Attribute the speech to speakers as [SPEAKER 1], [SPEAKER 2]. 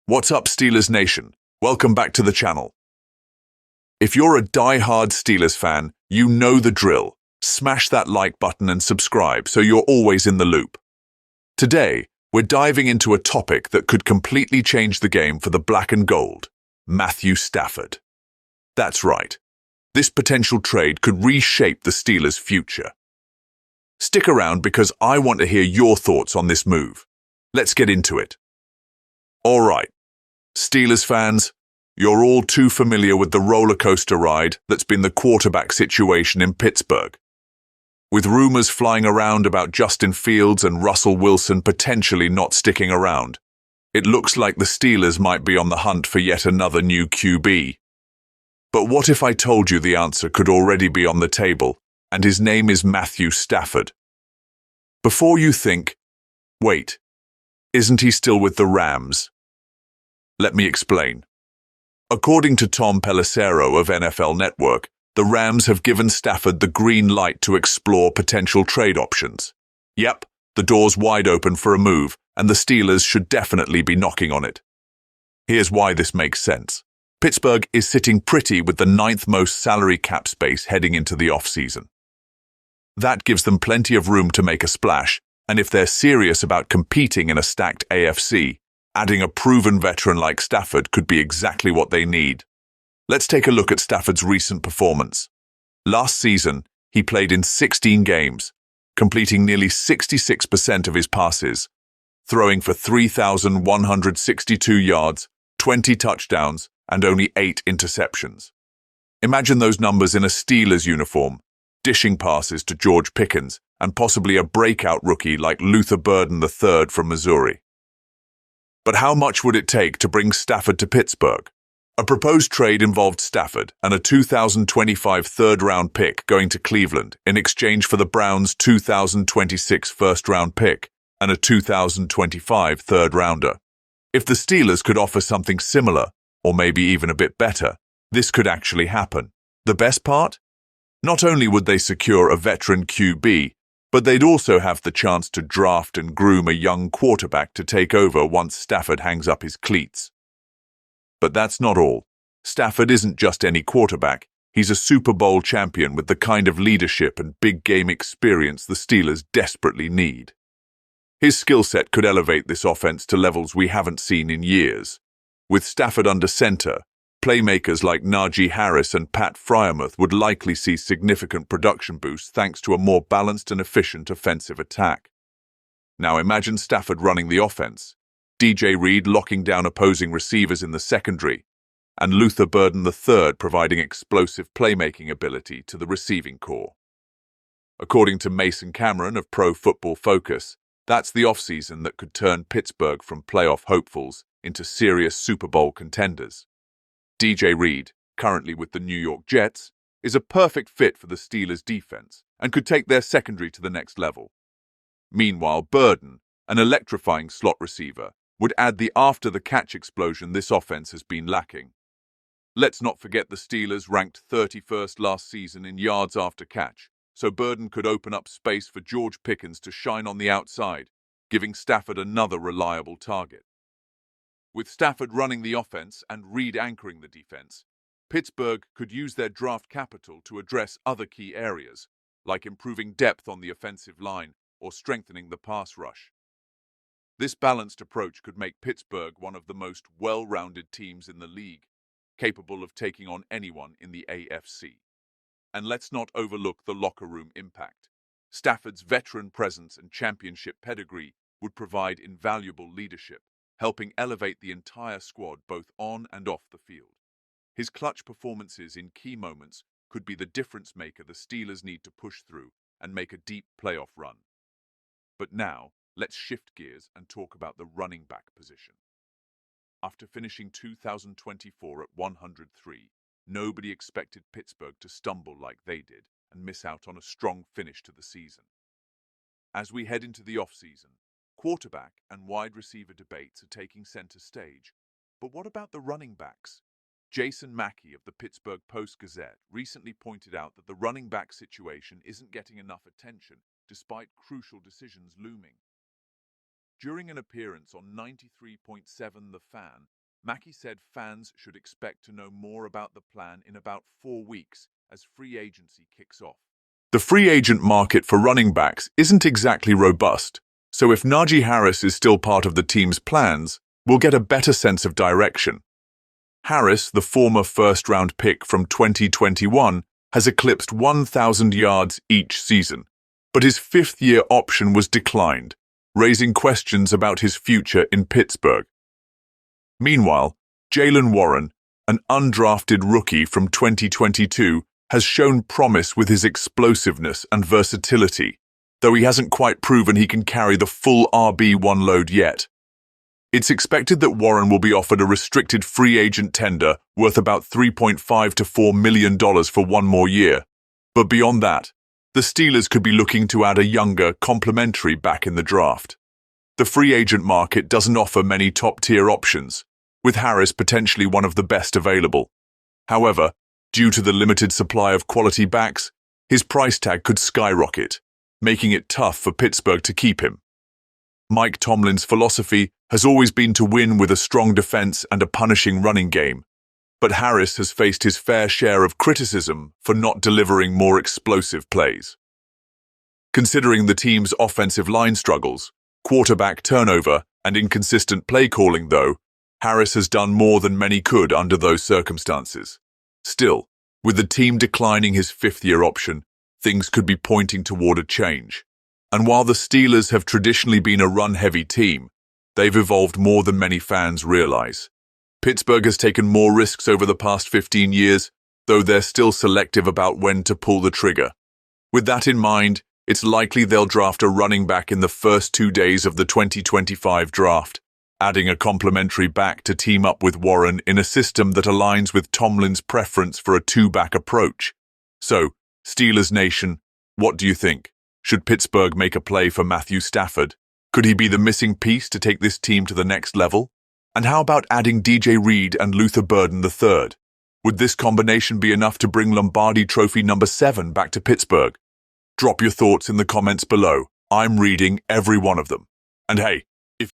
[SPEAKER 1] What's up, Steelers Nation? Welcome back to the channel. If you're a die-hard Steelers fan, you know the drill. Smash that like button and subscribe so you're always in the loop. Today, we're diving into a topic that could completely change the game for the black and gold, Matthew Stafford. That's right. This potential trade could reshape the Steelers' future. Stick around because I want to hear your thoughts on this move. Let's get into it. All right, Steelers fans, you're all too familiar with the roller coaster ride that's been the quarterback situation in Pittsburgh. With rumors flying around about Justin Fields and Russell Wilson potentially not sticking around, it looks like the Steelers might be on the hunt for yet another new QB. But what if I told you the answer could already be on the table, and his name is Matthew Stafford? Before you think, wait, isn't he still with the Rams? Let me explain. According to Tom Pelissero of NFL Network, the Rams have given Stafford the green light to explore potential trade options. Yep, the door's wide open for a move, and the Steelers should definitely be knocking on it. Here's why this makes sense. Pittsburgh is sitting pretty with the 9th most salary cap space heading into the offseason. That gives them plenty of room to make a splash, and if they're serious about competing in a stacked AFC, adding a proven veteran like Stafford could be exactly what they need. Let's take a look at Stafford's recent performance. Last season, he played in 16 games, completing nearly 66% of his passes, throwing for 3,162 yards, 20 touchdowns, and only 8 interceptions. Imagine those numbers in a Steelers uniform, dishing passes to George Pickens and possibly a breakout rookie like Luther Burden III from Missouri. But how much would it take to bring Stafford to Pittsburgh? A proposed trade involved Stafford and a 2025 third-round pick going to Cleveland in exchange for the Browns' 2026 first-round pick and a 2025 third-rounder. If the Steelers could offer something similar, or maybe even a bit better, this could actually happen. The best part? Not only would they secure a veteran QB, but they'd also have the chance to draft and groom a young quarterback to take over once Stafford hangs up his cleats. But that's not all. Stafford isn't just any quarterback. He's a Super Bowl champion with the kind of leadership and big game experience the Steelers desperately need. His skill set could elevate this offense to levels we haven't seen in years. With Stafford under center, playmakers like Najee Harris and Pat Freiermuth would likely see significant production boosts thanks to a more balanced and efficient offensive attack. Now imagine Stafford running the offense, DJ Reed locking down opposing receivers in the secondary, and Luther Burden III providing explosive playmaking ability to the receiving corps. According to Mason Cameron of Pro Football Focus, that's the offseason that could turn Pittsburgh from playoff hopefuls into serious Super Bowl contenders. DJ Reed, currently with the New York Jets, is a perfect fit for the Steelers' defense and could take their secondary to the next level. Meanwhile, Burden, an electrifying slot receiver, would add the after-the-catch explosion this offense has been lacking. Let's not forget the Steelers ranked 31st last season in yards after catch, so Burden could open up space for George Pickens to shine on the outside, giving Stafford another reliable target. With Stafford running the offense and Reed anchoring the defense, Pittsburgh could use their draft capital to address other key areas, like improving depth on the offensive line or strengthening the pass rush. This balanced approach could make Pittsburgh one of the most well-rounded teams in the league, capable of taking on anyone in the AFC. And let's not overlook the locker room impact. Stafford's veteran presence and championship pedigree would provide invaluable leadership, helping elevate the entire squad both on and off the field. His clutch performances in key moments could be the difference maker the Steelers need to push through and make a deep playoff run. But now, let's shift gears and talk about the running back position. After finishing 2024 at 103, nobody expected Pittsburgh to stumble like they did and miss out on a strong finish to the season. As we head into the offseason, quarterback and wide receiver debates are taking center stage. But what about the running backs? Jason Mackey of the Pittsburgh Post-Gazette recently pointed out that the running back situation isn't getting enough attention despite crucial decisions looming. During an appearance on 93.7 The Fan, Mackey said fans should expect to know more about the plan in about 4 weeks as free agency kicks off. The free agent market for running backs isn't exactly robust, so if Najee Harris is still part of the team's plans, we'll get a better sense of direction. Harris, the former first-round pick from 2021, has eclipsed 1,000 yards each season, but his fifth-year option was declined, raising questions about his future in Pittsburgh. Meanwhile, Jaylen Warren, an undrafted rookie from 2022, has shown promise with his explosiveness and versatility, though he hasn't quite proven he can carry the full RB1 load yet. It's expected that Warren will be offered a restricted free agent tender worth about $3.5 to $4 million for 1 more year. But beyond that, the Steelers could be looking to add a younger, complementary back in the draft. The free agent market doesn't offer many top-tier options, with Harris potentially one of the best available. However, due to the limited supply of quality backs, his price tag could skyrocket, making it tough for Pittsburgh to keep him. Mike Tomlin's philosophy has always been to win with a strong defense and a punishing running game, but Harris has faced his fair share of criticism for not delivering more explosive plays. Considering the team's offensive line struggles, quarterback turnover, and inconsistent play calling, though, Harris has done more than many could under those circumstances. Still, with the team declining his fifth-year option, things could be pointing toward a change. And while the Steelers have traditionally been a run-heavy team, they've evolved more than many fans realize. Pittsburgh has taken more risks over the past 15 years, though they're still selective about when to pull the trigger. With that in mind, it's likely they'll draft a running back in the first 2 days of the 2025 draft, adding a complementary back to team up with Warren in a system that aligns with Tomlin's preference for a 2-back approach. So, Steelers Nation, what do you think? Should Pittsburgh make a play for Matthew Stafford? Could he be the missing piece to take this team to the next level? And how about adding DJ Reed and Luther Burden III? Would this combination be enough to bring Lombardi Trophy number 7 back to Pittsburgh? Drop your thoughts in the comments below. I'm reading every one of them. And hey,